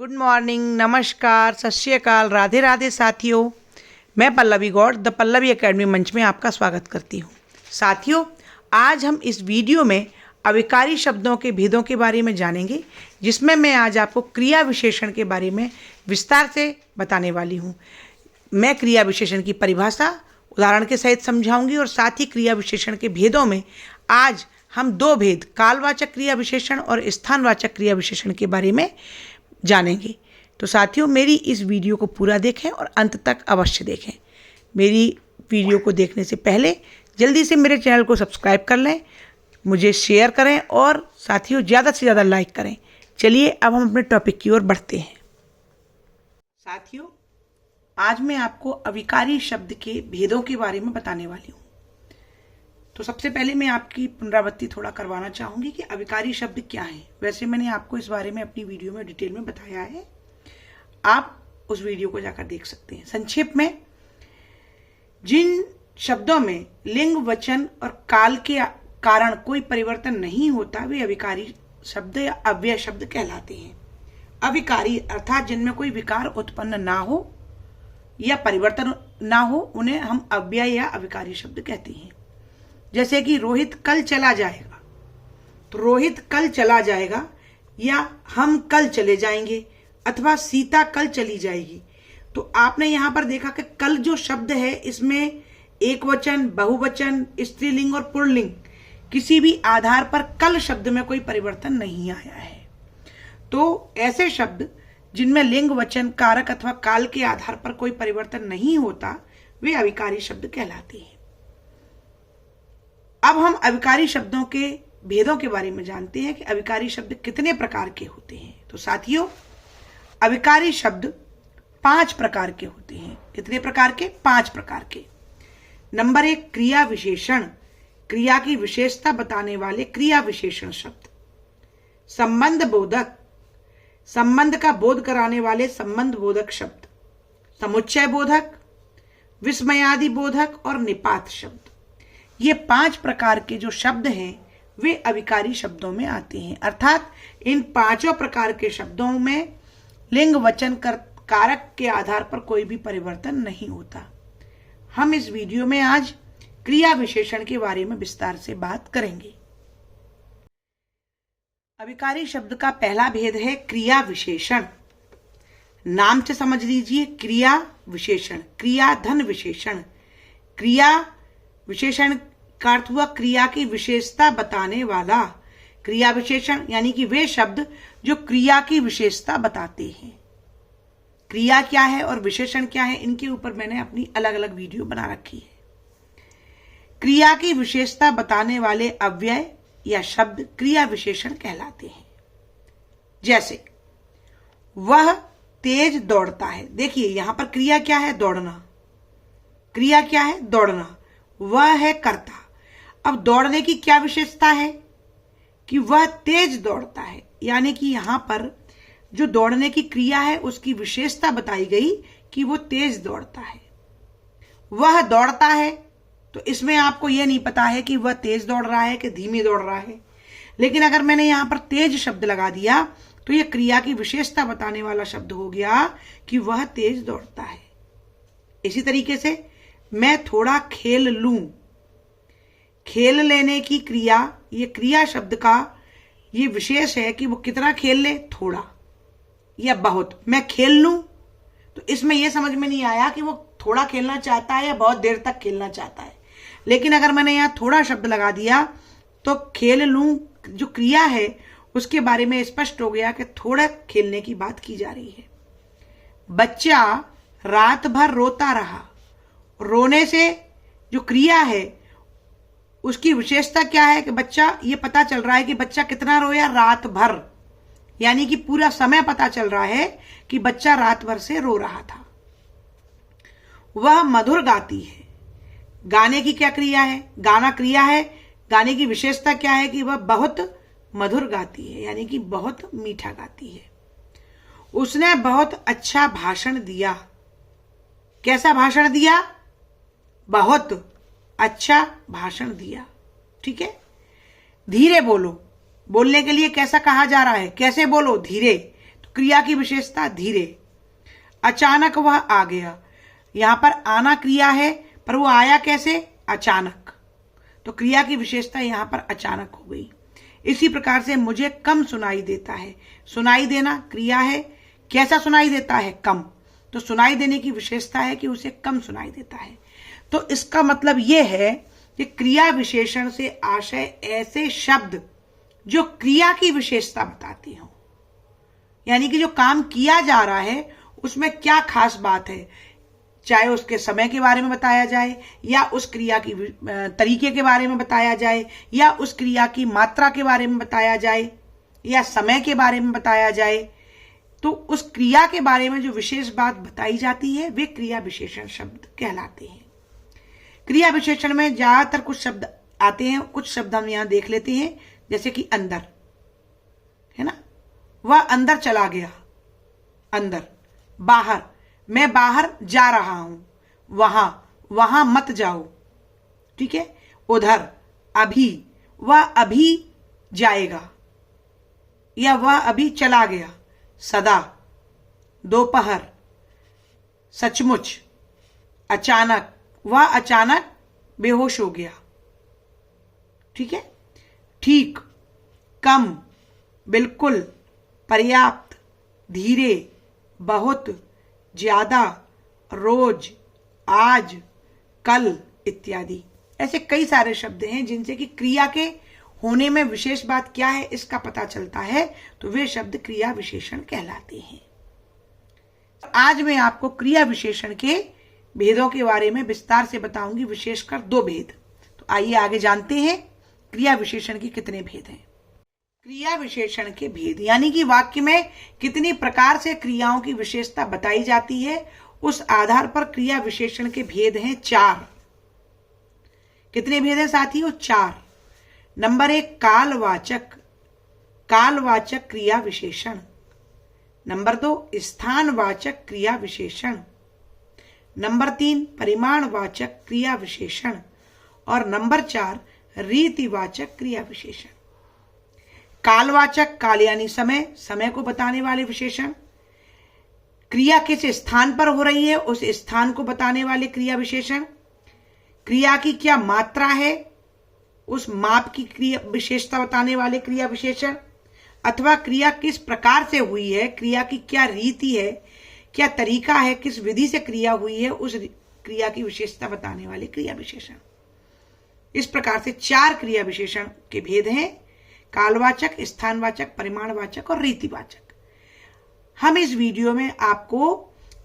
Good morning, नमस्कार, सत श्री अकाल, राधे राधे साथियों। मैं पल्लवी गौड़ द पल्लवी एकेडमी मंच में आपका स्वागत करती हूँ। साथियों, आज हम इस वीडियो में अविकारी शब्दों के भेदों के बारे में जानेंगे, जिसमें मैं आज आपको क्रिया विशेषण के बारे में विस्तार से बताने वाली हूँ। मैं क्रिया विशेषण की परिभाषा उदाहरण के सहित समझाऊंगी और साथ ही क्रिया विशेषण के भेदों में आज हम दो भेद, कालवाचक क्रिया विशेषण और स्थानवाचक क्रिया विशेषण के बारे में जानेंगे। तो साथियों, मेरी इस वीडियो को पूरा देखें और अंत तक अवश्य देखें। मेरी वीडियो को देखने से पहले जल्दी से मेरे चैनल को सब्सक्राइब कर लें, मुझे शेयर करें और साथियों ज़्यादा से ज़्यादा लाइक करें। चलिए अब हम अपने टॉपिक की ओर बढ़ते हैं। साथियों, आज मैं आपको अविकारी शब्द के भेदों के बारे में बताने वाली हूँ। तो सबसे पहले मैं आपकी पुनरावृत्ति थोड़ा करवाना चाहूँगी कि अविकारी शब्द क्या है। वैसे मैंने आपको इस बारे में अपनी वीडियो में डिटेल में बताया है, आप उस वीडियो को जाकर देख सकते हैं। संक्षेप में, जिन शब्दों में लिंग, वचन और काल के कारण कोई परिवर्तन नहीं होता, वे अविकारी शब्द या अव्यय शब्द कहलाते हैं। अविकारी अर्थात जिनमें कोई विकार उत्पन्न ना हो या परिवर्तन ना हो, उन्हें हम अव्यय या अविकारी शब्द कहते हैं। जैसे कि रोहित कल चला जाएगा, तो रोहित कल चला जाएगा या हम कल चले जाएंगे अथवा सीता कल चली जाएगी। तो आपने यहां पर देखा कि कल जो शब्द है, इसमें एक वचन, बहुवचन, स्त्रीलिंग और पुल्लिंग किसी भी आधार पर कल शब्द में कोई परिवर्तन नहीं आया है। तो ऐसे शब्द जिनमें लिंग, वचन, कारक अथवा काल के आधार पर कोई परिवर्तन नहीं होता, वे अविकारी शब्द कहलाते हैं। अब हम अविकारी शब्दों के भेदों के बारे में जानते हैं कि अविकारी शब्द कितने प्रकार के होते हैं। तो साथियों, अविकारी शब्द 5 प्रकार के होते हैं। कितने प्रकार के? 5 प्रकार के। नंबर 1, क्रिया विशेषण, क्रिया की विशेषता बताने वाले क्रिया विशेषण शब्द। संबंध बोधक, संबंध का बोध कराने वाले संबंध बोधक शब्द। समुच्चय बोधक, विस्मयादि बोधक और निपात शब्द। ये 5 प्रकार के जो शब्द हैं, वे अविकारी शब्दों में आते हैं। अर्थात इन 5 प्रकार के शब्दों में लिंग, वचन, कारक के आधार पर कोई भी परिवर्तन नहीं होता। हम इस वीडियो में आज क्रिया विशेषण के बारे में विस्तार से बात करेंगे। अविकारी शब्द का पहला भेद है क्रिया विशेषण। नाम से समझ लीजिए, क्रिया विशेषण, क्रिया धन विशेषण। क्रिया विशेषण का अर्थ हुआ क्रिया की विशेषता बताने वाला। क्रिया विशेषण यानी कि वे शब्द जो क्रिया की विशेषता बताते हैं। क्रिया क्या है और विशेषण क्या है, इनके ऊपर मैंने अपनी अलग अलग वीडियो बना रखी है। क्रिया की विशेषता बताने वाले अव्यय या शब्द क्रिया विशेषण कहलाते हैं। जैसे, वह तेज दौड़ता है। देखिए यहां पर क्रिया क्या है? दौड़ना। क्रिया क्या है? दौड़ना। वह है कर्ता। अब दौड़ने की क्या विशेषता है? कि वह तेज दौड़ता है। यानी कि यहां पर जो दौड़ने की क्रिया है, उसकी विशेषता बताई गई कि वो तेज दौड़ता है। वह दौड़ता है, तो इसमें आपको यह नहीं पता है कि वह तेज दौड़ रहा है कि धीमे दौड़ रहा है। लेकिन अगर मैंने यहां पर तेज शब्द लगा दिया, तो यह क्रिया की विशेषता बताने वाला शब्द हो गया कि वह तेज दौड़ता है। इसी तरीके से, मैं थोड़ा खेल लूं। खेल लेने की क्रिया, ये क्रिया शब्द का ये विशेष है कि वो कितना खेल ले, थोड़ा या बहुत। मैं खेल लूं, तो इसमें यह समझ में नहीं आया कि वो थोड़ा खेलना चाहता है या बहुत देर तक खेलना चाहता है। लेकिन अगर मैंने यहां थोड़ा शब्द लगा दिया, तो खेल लूं जो क्रिया है, उसके बारे में स्पष्ट हो गया कि थोड़ा खेलने की बात की जा रही है। बच्चा रात भर रोता रहा। रोने से जो क्रिया है, उसकी विशेषता क्या है कि बच्चा, ये पता चल रहा है कि बच्चा कितना रोया, रात भर। यानी कि पूरा समय पता चल रहा है कि बच्चा रात भर से रो रहा था। वह मधुर गाती है। गाने की क्या क्रिया है? गाना क्रिया है। गाने की विशेषता क्या है? कि वह बहुत मधुर गाती है, यानी कि बहुत मीठा गाती है। उसने बहुत अच्छा भाषण दिया। कैसा भाषण दिया? बहुत अच्छा भाषण दिया। ठीक है। धीरे बोलो। बोलने के लिए कैसा कहा जा रहा है? कैसे बोलो? धीरे। तो क्रिया की विशेषता धीरे। अचानक वह आ गया, यहां पर आना क्रिया है पर वो आया कैसे? अचानक। तो क्रिया की विशेषता यहां पर अचानक हो गई। इसी प्रकार से मुझे कम सुनाई देता है, सुनाई देना क्रिया है, कैसा सुनाई देता है? कम। तो सुनाई देने की विशेषता है कि उसे कम सुनाई देता है। तो इसका मतलब यह है कि क्रिया विशेषण से आशय ऐसे शब्द जो क्रिया की विशेषता बताते हो, यानी कि जो काम किया जा रहा है उसमें क्या खास बात है, चाहे उसके समय के बारे में बताया जाए या उस क्रिया की तरीके के बारे में बताया जाए या उस क्रिया की मात्रा के बारे में बताया जाए या समय के बारे में बताया जाए, तो उस क्रिया के बारे में जो विशेष बात बताई जाती है वे क्रिया विशेषण शब्द कहलाते हैं। क्रिया विशेषण में ज्यादातर कुछ शब्द आते हैं, कुछ शब्द हम यहां देख लेते हैं, जैसे कि अंदर, है ना, वह अंदर चला गया, अंदर। बाहर, मैं बाहर जा रहा हूं, वहां, वहां मत जाओ, ठीक है। उधर, अभी, वह अभी जाएगा या वह अभी चला गया। सदा, दोपहर, सचमुच, अचानक, वह अचानक बेहोश हो गया, ठीक है। ठीक, कम, बिल्कुल, पर्याप्त, धीरे, बहुत, ज्यादा, रोज, आज, कल इत्यादि। ऐसे कई सारे शब्द हैं जिनसे कि क्रिया के होने में विशेष बात क्या है इसका पता चलता है, तो वे शब्द क्रिया विशेषण कहलाते हैं। आज मैं आपको क्रिया विशेषण के भेदों के बारे में विस्तार से बताऊंगी, विशेषकर 2 भेद। तो आइए आगे जानते हैं क्रिया विशेषण के कितने भेद हैं। क्रिया विशेषण के भेद यानी कि वाक्य में कितनी प्रकार से क्रियाओं की विशेषता बताई जाती है, उस आधार पर क्रिया विशेषण के भेद हैं 4। कितने भेद हैं साथियों? 4। नंबर 1, कालवाचक, कालवाचक क्रिया विशेषण। नंबर 2, स्थानवाचक क्रिया विशेषण। नंबर 3, परिमाणवाचक क्रिया विशेषण। और नंबर 4, रीतिवाचक क्रिया विशेषण। कालवाचक, काल यानी समय, समय को बताने वाले विशेषण। क्रिया किस स्थान पर हो रही है उस स्थान को बताने वाले क्रिया विशेषण। क्रिया की क्या मात्रा है उस माप की क्रिया विशेषता बताने वाले क्रिया विशेषण। अथवा क्रिया किस प्रकार से हुई है, क्रिया की क्या रीति है, क्या तरीका है, किस विधि से क्रिया हुई है, उस क्रिया की विशेषता बताने वाले क्रिया विशेषण। इस प्रकार से 4 क्रिया विशेषण के भेद हैं, कालवाचक, स्थानवाचक, परिमाणवाचक और रीतिवाचक। हम इस वीडियो में आपको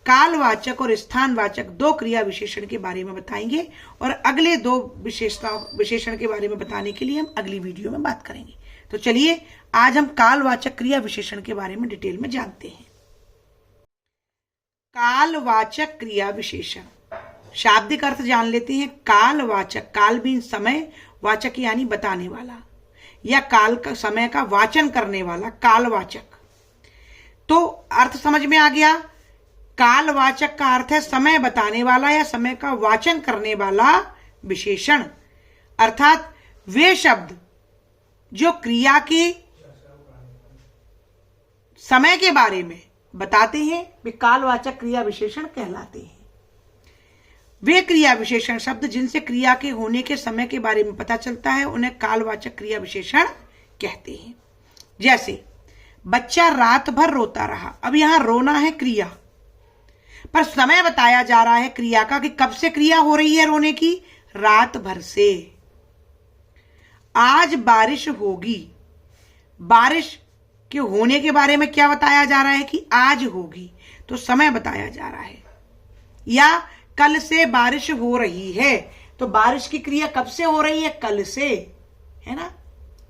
कालवाचक और स्थानवाचक 2 क्रिया विशेषण के बारे में बताएंगे और अगले 2 विशेषण के बारे में बताने के लिए हम अगली वीडियो में बात करेंगे। तो चलिए आज हम कालवाचक क्रिया विशेषण के बारे में डिटेल में जानते हैं। कालवाचक क्रिया विशेषण, शाब्दिक अर्थ जान लेते हैं। कालवाचक, काल भी समय, वाचक यानी बताने वाला या काल का समय का वाचन करने वाला, कालवाचक। तो अर्थ समझ में आ गया। कालवाचक का अर्थ है समय बताने वाला या समय का वाचन करने वाला विशेषण, अर्थात वे शब्द जो क्रिया के समय के बारे में बताते हैं वे कालवाचक क्रिया विशेषण कहलाते हैं। वे क्रिया विशेषण शब्द जिनसे क्रिया के होने के समय के बारे में पता चलता है उन्हें कालवाचक क्रिया विशेषण कहते हैं। जैसे बच्चा रात भर रोता रहा, अब यहां रोना है क्रिया, पर समय बताया जा रहा है क्रिया का कि कब से क्रिया हो रही है रोने की, रात भर से। आज बारिश होगी, बारिश के होने के बारे में क्या बताया जा रहा है कि आज होगी, तो समय बताया जा रहा है। या कल से बारिश हो रही है, तो बारिश की क्रिया कब से हो रही है, कल से, है ना।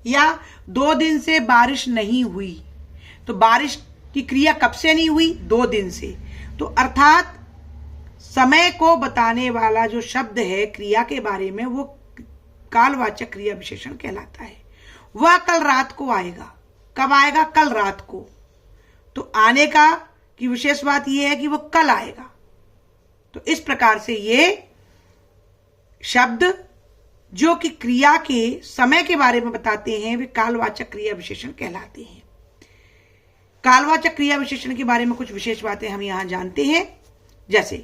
या 2 दिन से बारिश नहीं हुई, तो बारिश की क्रिया कब से नहीं हुई, 2 दिन से। तो अर्थात समय को बताने वाला जो शब्द है क्रिया के बारे में वो कालवाचक क्रिया विशेषण कहलाता है। वह कल रात को आएगा, कब आएगा, कल रात को। तो आने का की विशेष बात यह है कि वो कल आएगा। तो इस प्रकार से ये शब्द जो कि क्रिया के समय के बारे में बताते हैं वे कालवाचक क्रिया विशेषण कहलाते हैं। कालवाचक क्रिया विशेषण के बारे में कुछ विशेष बातें हम यहां जानते हैं। जैसे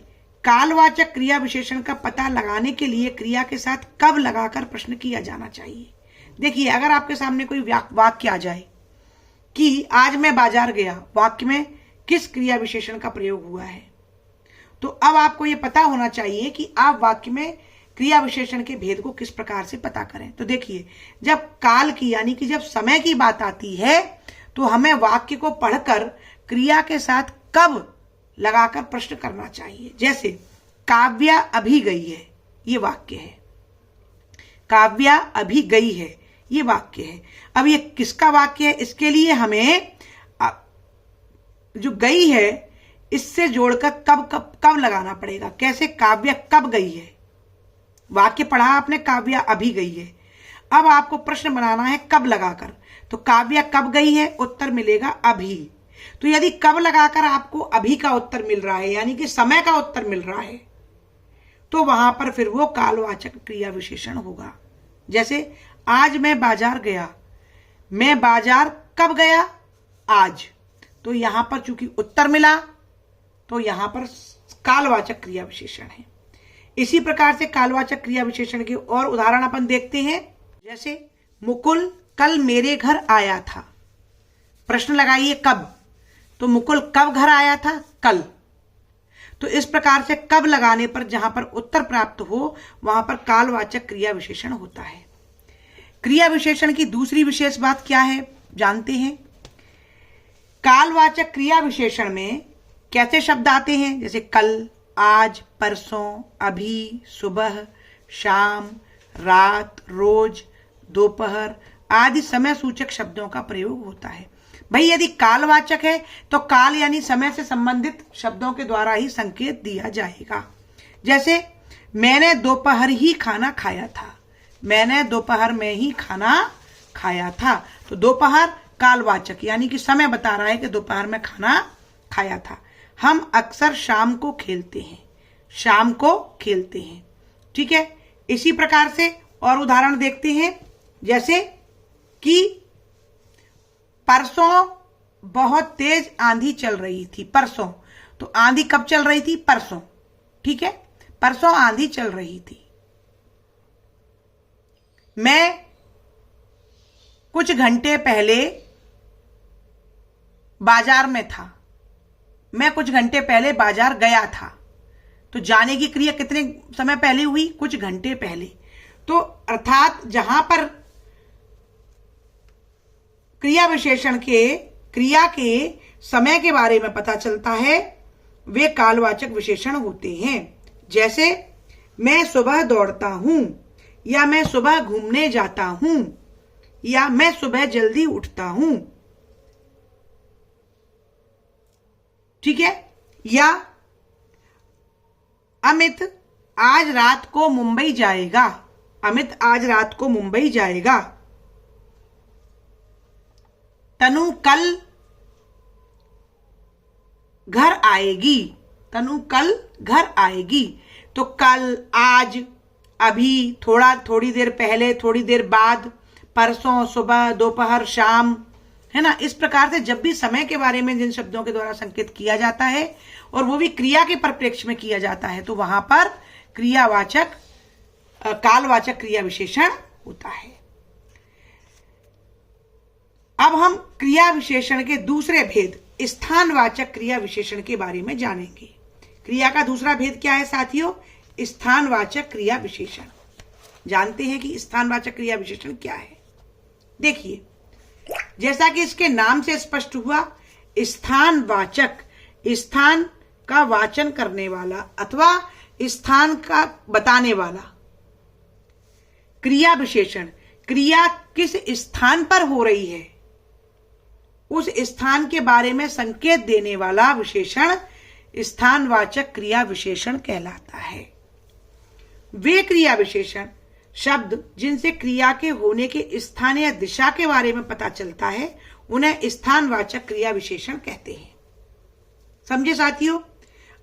कालवाचक क्रिया विशेषण का पता लगाने के लिए क्रिया के साथ कब लगाकर प्रश्न किया जाना चाहिए। देखिए, अगर आपके सामने कोई वाक्य आ जाए कि आज मैं बाजार गया, वाक्य में किस क्रिया विशेषण का प्रयोग हुआ है, तो अब आपको यह पता होना चाहिए कि आप वाक्य में क्रिया विशेषण के भेद को किस प्रकार से पता करें। तो देखिए, जब काल की यानी कि जब समय की बात आती है तो हमें वाक्य को पढ़कर क्रिया के साथ कब लगाकर प्रश्न करना चाहिए। जैसे काव्या अभी गई है, ये वाक्य है। काव्या अभी गई है, ये वाक्य है। अब ये किसका वाक्य है, इसके लिए हमें जो गई है इससे जोड़कर कब कब कब लगाना पड़ेगा। कैसे, काव्या कब गई है, वाक्य पढ़ा आपने, काव्या अभी गई है। अब आपको प्रश्न बनाना है कब लगाकर, तो काव्या कब गई है, उत्तर मिलेगा अभी। तो यदि कब लगाकर आपको अभी का उत्तर मिल रहा है यानी कि समय का उत्तर मिल रहा है, तो वहां पर फिर वो कालवाचक क्रिया विशेषण होगा। जैसे आज मैं बाजार गया, मैं बाजार कब गया, आज। तो यहां पर चूंकि उत्तर मिला तो यहां पर कालवाचक क्रिया विशेषण है। इसी प्रकार से कालवाचक क्रिया विशेषण के और उदाहरण अपन देखते हैं। जैसे मुकुल कल मेरे घर आया था, प्रश्न लगाइए कब, तो मुकुल कब घर आया था, कल। तो इस प्रकार से कब लगाने पर जहां पर उत्तर प्राप्त हो वहां पर कालवाचक क्रिया विशेषण होता है। क्रिया विशेषण की दूसरी विशेष बात क्या है जानते हैं। कालवाचक क्रिया विशेषण में कैसे शब्द आते हैं, जैसे कल, आज, परसों, अभी, सुबह, शाम, रात, रोज, दोपहर आदि समय सूचक शब्दों का प्रयोग होता है। भाई यदि कालवाचक है तो काल यानी समय से संबंधित शब्दों के द्वारा ही संकेत दिया जाएगा। जैसे मैंने दोपहर ही खाना खाया था, मैंने दोपहर में ही खाना खाया था। तो दोपहर कालवाचक यानी कि समय बता रहा है कि दोपहर में खाना खाया था। हम अक्सर शाम को खेलते हैं, शाम को खेलते हैं। ठीक है, इसी प्रकार से और उदाहरण देखते हैं। जैसे कि परसों बहुत तेज आंधी चल रही थी, परसों। तो आंधी कब चल रही थी, परसों। ठीक है, परसों आंधी चल रही थी। मैं कुछ घंटे पहले बाजार में था, मैं कुछ घंटे पहले बाजार गया था। तो जाने की क्रिया कितने समय पहले हुई, कुछ घंटे पहले। तो अर्थात जहां पर क्रिया विशेषण के क्रिया के समय के बारे में पता चलता है वे कालवाचक विशेषण होते हैं। जैसे मैं सुबह दौड़ता हूं, या मैं सुबह घूमने जाता हूं, या मैं सुबह जल्दी उठता हूं। ठीक है, या अमित आज रात को मुंबई जाएगा, अमित आज रात को मुंबई जाएगा। तनु कल घर आएगी, तनु कल घर आएगी। तो कल, आज, अभी, थोड़ा, थोड़ी देर पहले, थोड़ी देर बाद, परसों, सुबह, दोपहर, शाम, है ना। इस प्रकार से जब भी समय के बारे में जिन शब्दों के द्वारा संकेत किया जाता है और वो भी क्रिया के परिप्रेक्ष्य में किया जाता है, तो वहां पर क्रियावाचक कालवाचक क्रिया विशेषण होता है। अब हम क्रिया विशेषण के दूसरे भेद स्थानवाचक क्रिया विशेषण के बारे में जानेंगे। क्रिया का दूसरा भेद क्या है साथियों, स्थानवाचक क्रिया विशेषण। जानते हैं कि स्थानवाचक क्रिया विशेषण क्या है। देखिए, जैसा कि इसके नाम से स्पष्ट हुआ, स्थानवाचक स्थान का वाचन करने वाला अथवा स्थान का बताने वाला। क्रिया विशेषण, क्रिया किस स्थान पर हो रही है उस स्थान के बारे में संकेत देने वाला विशेषण स्थानवाचक क्रिया विशेषण कहलाता है। वे क्रिया विशेषण शब्द जिनसे क्रिया के होने के स्थान या दिशा के बारे में पता चलता है उन्हें स्थानवाचक क्रिया विशेषण कहते हैं। समझे साथियों।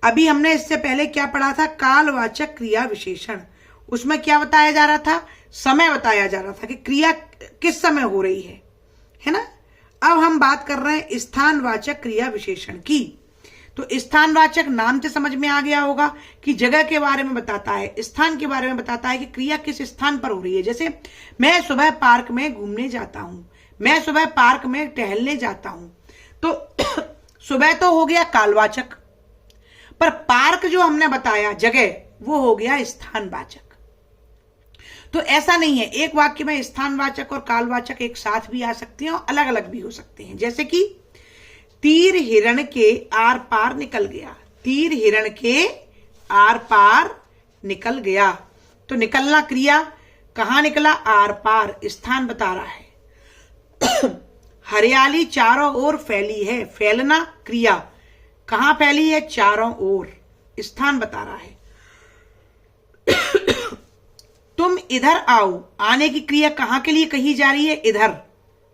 अभी हमने इससे पहले क्या पढ़ा था, कालवाचक क्रिया विशेषण। उसमें क्या बताया जा रहा था, समय बताया जा रहा था कि क्रिया किस समय हो रही है ना। अब हम बात कर रहे हैं स्थानवाचक क्रिया विशेषण की। तो स्थानवाचक नाम से समझ में आ गया होगा कि जगह के बारे में बताता है, स्थान के बारे में बताता है कि क्रिया किस स्थान पर हो रही है। जैसे मैं सुबह पार्क में घूमने जाता हूं, मैं सुबह पार्क में टहलने जाता हूं। तो सुबह तो हो गया कालवाचक, पर पार्क जो हमने बताया जगह, वो हो गया स्थानवाचक। तो ऐसा नहीं है, एक वाक्य में स्थानवाचक और कालवाचक एक साथ भी आ सकते हैं और अलग अलग भी हो सकते हैं। जैसे कि तीर हिरण के आर पार निकल गया, तीर हिरण के आर पार निकल गया। तो निकलना क्रिया, कहां निकला, आर पार, स्थान बता रहा है। हरियाली चारों ओर फैली है, फैलना क्रिया, कहां फैली है, चारों ओर, स्थान बता रहा है। तुम इधर आओ, आने की क्रिया कहां के लिए कही जा रही है, इधर,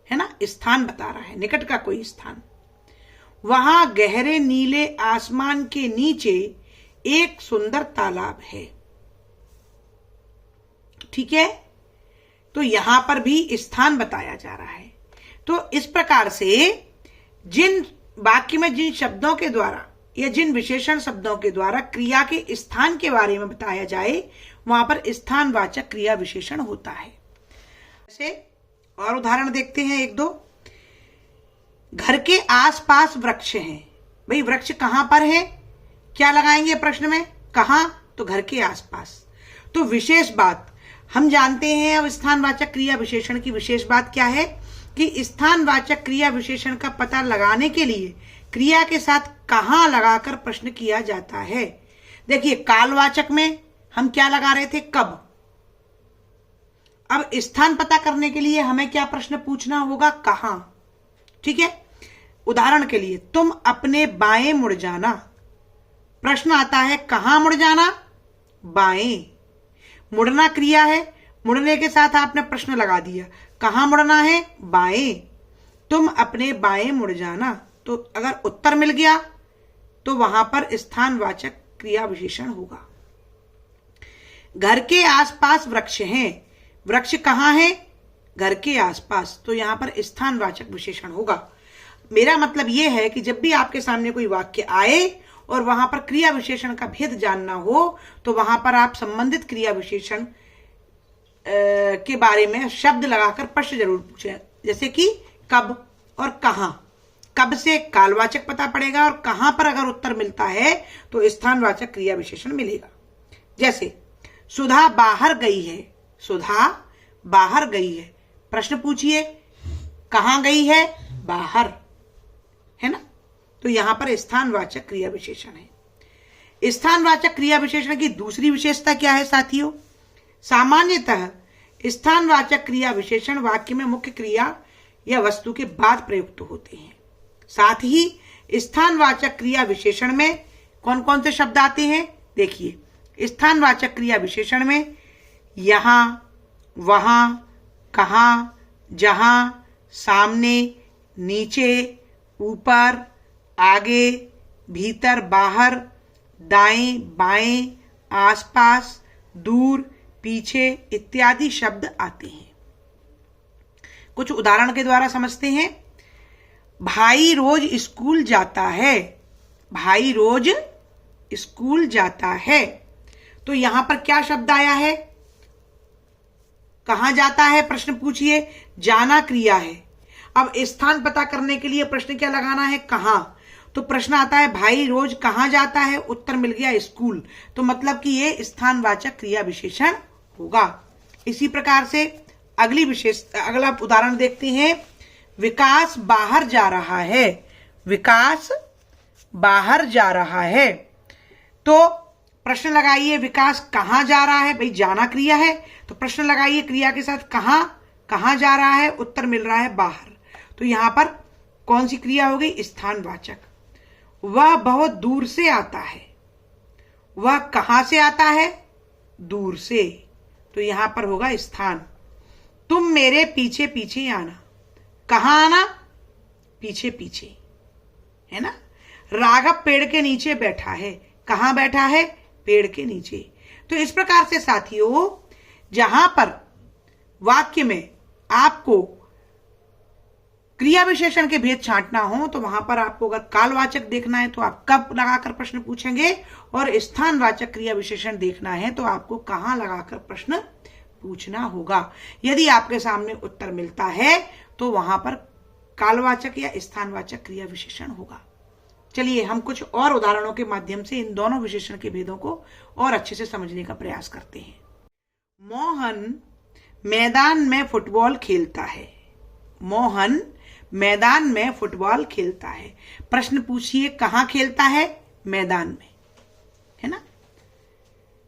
है ना, स्थान बता रहा है, निकट का कोई स्थान। वहां गहरे नीले आसमान के नीचे एक सुंदर तालाब है। ठीक है, तो यहां पर भी स्थान बताया जा रहा है। तो इस प्रकार से जिन वाक्य में जिन शब्दों के द्वारा या जिन विशेषण शब्दों के द्वारा क्रिया के स्थान के बारे में बताया जाए, वहां पर स्थानवाचक क्रिया विशेषण होता है। जैसे और उदाहरण देखते हैं एक दो। घर के आसपास वृक्ष हैं, भाई वृक्ष कहां पर है, क्या लगाएंगे प्रश्न में, कहां, तो घर के आसपास। तो विशेष बात हम जानते हैं, अब स्थानवाचक क्रिया विशेषण की विशेष बात क्या है कि स्थानवाचक क्रिया विशेषण का पता लगाने के लिए क्रिया के साथ कहां लगाकर प्रश्न किया जाता है। देखिए कालवाचक में हम क्या लगा रहे थे, कब। अब स्थान पता करने के लिए हमें क्या प्रश्न पूछना होगा, कहां। ठीक है, उदाहरण के लिए तुम अपने बाएं मुड़ जाना, प्रश्न आता है कहां मुड़ जाना, बाएं। मुड़ना क्रिया है, मुड़ने के साथ आपने प्रश्न लगा दिया, कहां मुड़ना है, बाएं। तुम अपने बाएं मुड़ जाना, तो अगर उत्तर मिल गया तो वहां पर स्थानवाचक क्रिया विशेषण होगा। घर के आसपास वृक्ष हैं, वृक्ष कहां है, घर के आसपास, तो यहां पर स्थानवाचक विशेषण होगा। मेरा मतलब यह है कि जब भी आपके सामने कोई वाक्य आए और वहां पर क्रिया विशेषण का भेद जानना हो, तो वहां पर आप संबंधित क्रिया विशेषण के बारे में शब्द लगाकर प्रश्न जरूर पूछें। जैसे कि कब और कहां, कब से कालवाचक पता पड़ेगा और कहां पर अगर उत्तर मिलता है तो स्थानवाचक क्रिया विशेषण मिलेगा। जैसे सुधा बाहर गई है, सुधा बाहर गई है, प्रश्न पूछिए कहां गई है, बाहर, है ना। तो यहां पर स्थानवाचक क्रिया विशेषण है। स्थानवाचक क्रिया विशेषण की दूसरी विशेषता क्या है साथियों, सामान्यतः स्थानवाचक क्रिया विशेषण वाक्य में मुख्य क्रिया या वस्तु के बाद प्रयुक्त होते हैं। साथ ही स्थानवाचक क्रिया विशेषण में कौन कौन से शब्द आते हैं, देखिए स्थानवाचक क्रिया विशेषण में यहां, वहां, कहां, जहां, सामने, नीचे, ऊपर, आगे, भीतर, बाहर, दाएं, बाएं, आसपास, दूर, पीछे इत्यादि शब्द आते हैं। कुछ उदाहरण के द्वारा समझते हैं। भाई रोज स्कूल जाता है, भाई रोज स्कूल जाता है, तो यहां पर क्या शब्द आया है, कहां जाता है, प्रश्न पूछिए, जाना क्रिया है। अब स्थान पता करने के लिए प्रश्न क्या लगाना है, कहां, तो प्रश्न आता है भाई रोज कहां जाता है, उत्तर मिल गया स्कूल, तो मतलब कि ये स्थानवाचक क्रिया विशेषण होगा। इसी प्रकार से अगला उदाहरण देखते हैं। विकास बाहर जा रहा है, विकास बाहर जा रहा है, तो प्रश्न लगाइए विकास कहां जा रहा है, भाई जाना क्रिया है, तो प्रश्न लगाइए क्रिया के साथ कहां, कहां जा रहा है, उत्तर मिल रहा है बाहर, तो यहां पर कौन सी क्रिया हो गई, स्थानवाचक। वह बहुत दूर से आता है, वह कहां से आता है, दूर से, तो यहां पर होगा स्थान। तुम मेरे पीछे पीछे आना, कहां आना, पीछे पीछे, है ना। राघव पेड़ के नीचे बैठा है, कहां बैठा है, पेड़ के नीचे। तो इस प्रकार से साथियों जहां पर वाक्य में आपको क्रिया विशेषण के भेद छांटना हो तो वहां पर आपको अगर कालवाचक देखना है तो आप कब लगाकर प्रश्न पूछेंगे, और स्थानवाचक क्रिया विशेषण देखना है तो आपको कहां लगाकर प्रश्न पूछना होगा। यदि आपके सामने उत्तर मिलता है तो वहां पर कालवाचक या स्थानवाचक क्रिया विशेषण होगा। चलिए हम कुछ और उदाहरणों के माध्यम से इन दोनों विशेषण के भेदों को और अच्छे से समझने का प्रयास करते हैं। मोहन मैदान में फुटबॉल खेलता है। मोहन मैदान में फुटबॉल खेलता है। प्रश्न पूछिए कहां खेलता है? मैदान में, है ना।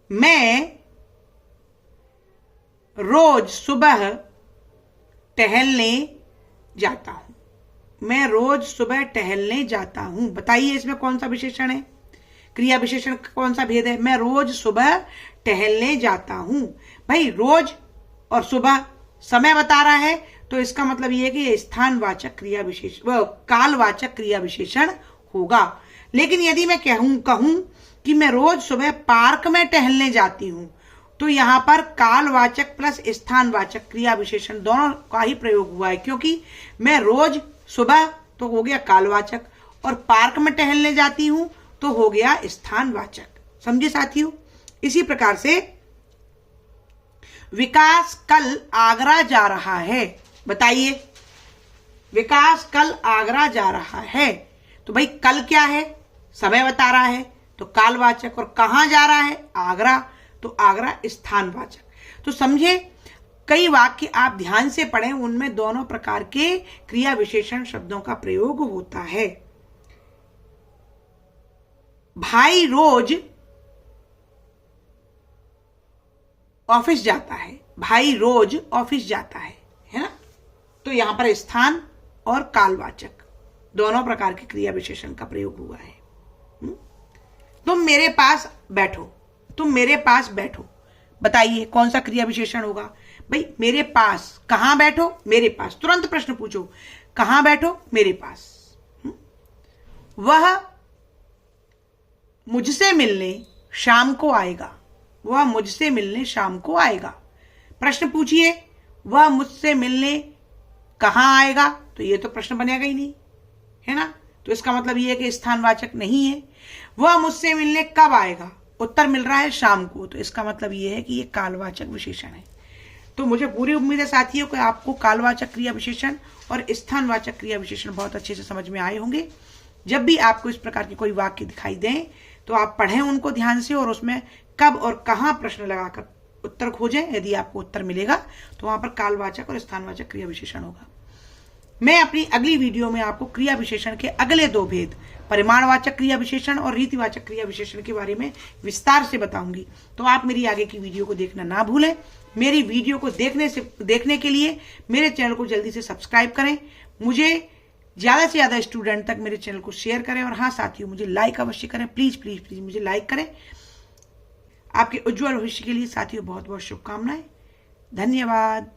मैं रोज सुबह टहलने जाता हूं। मैं रोज सुबह टहलने जाता हूं। बताइए इसमें कौन सा विशेषण है? क्रिया विशेषण कौन सा भेद है? मैं रोज सुबह टहलने जाता हूं। भाई रोज और सुबह समय बता रहा है तो इसका मतलब यह है कि यह स्थानवाचक क्रिया विशेषण, कालवाचक क्रिया विशेषण होगा। लेकिन यदि मैं कहूं कि मैं रोज सुबह पार्क में टहलने जाती हूं तो यहां पर कालवाचक प्लस स्थानवाचक क्रिया विशेषण दोनों का ही प्रयोग हुआ है, क्योंकि मैं रोज सुबह तो हो गया कालवाचक और पार्क में टहलने जाती हूं तो हो गया स्थानवाचक। समझे साथियों? इसी प्रकार से विकास कल आगरा जा रहा है। बताइए, विकास कल आगरा जा रहा है तो भाई कल क्या है? समय बता रहा है तो कालवाचक, और कहां जा रहा है? आगरा, तो आगरा स्थानवाचक। तो समझे, कई वाक्य आप ध्यान से पढ़ें, उनमें दोनों प्रकार के क्रिया विशेषण शब्दों का प्रयोग होता है। भाई रोज ऑफिस जाता है। भाई रोज ऑफिस जाता है ना। तो यहां पर स्थान और कालवाचक दोनों प्रकार के क्रिया विशेषण का प्रयोग हुआ है। तुम मेरे पास बैठो। तुम मेरे पास बैठो। बताइए कौन सा क्रिया विशेषण होगा? भाई मेरे पास, कहां बैठो? मेरे पास। तुरंत प्रश्न पूछो, कहां बैठो? मेरे पास। वह मुझसे मिलने शाम को आएगा। वह मुझसे मिलने शाम को आएगा। प्रश्न पूछिए, वह मुझसे मिलने कहां आएगा? तो ये तो प्रश्न बनेगा ही नहीं, है ना। तो इसका मतलब ये है कि स्थानवाचक नहीं है। वह मुझसे मिलने कब आएगा? उत्तर मिल रहा है शाम को, तो इसका मतलब ये है कि ये कालवाचक विशेषण है। तो मुझे पूरी उम्मीद है साथियों कि आपको कालवाचक क्रिया विशेषण और स्थानवाचक क्रिया विशेषण बहुत अच्छे से समझ में आए होंगे। जब भी आपको इस प्रकार के कोई वाक्य दिखाई दें तो आप पढ़ें उनको ध्यान से और उसमें कब और कहां प्रश्न लगाकर उत्तर खोजें। यदि आपको उत्तर मिलेगा तो वहां पर कालवाचक और स्थानवाचक क्रिया विशेषण होगा। मैं अपनी अगली वीडियो में आपको क्रिया विशेषण के अगले दो भेद, परिमाणवाचक क्रिया विशेषण और रीतिवाचक क्रिया विशेषण के बारे में विस्तार से बताऊंगी। तो आप मेरी आगे की वीडियो को देखना ना भूलें। मेरी वीडियो को देखने के लिए मेरे चैनल को जल्दी से सब्सक्राइब करें। मुझे ज्यादा से ज्यादा स्टूडेंट तक मेरे चैनल को शेयर करें, और हाँ साथियों, मुझे लाइक अवश्य करें। प्लीज प्लीज प्लीज मुझे लाइक करें। आपके उज्जवल भविष्य के लिए साथियों बहुत बहुत शुभकामनाएं। धन्यवाद।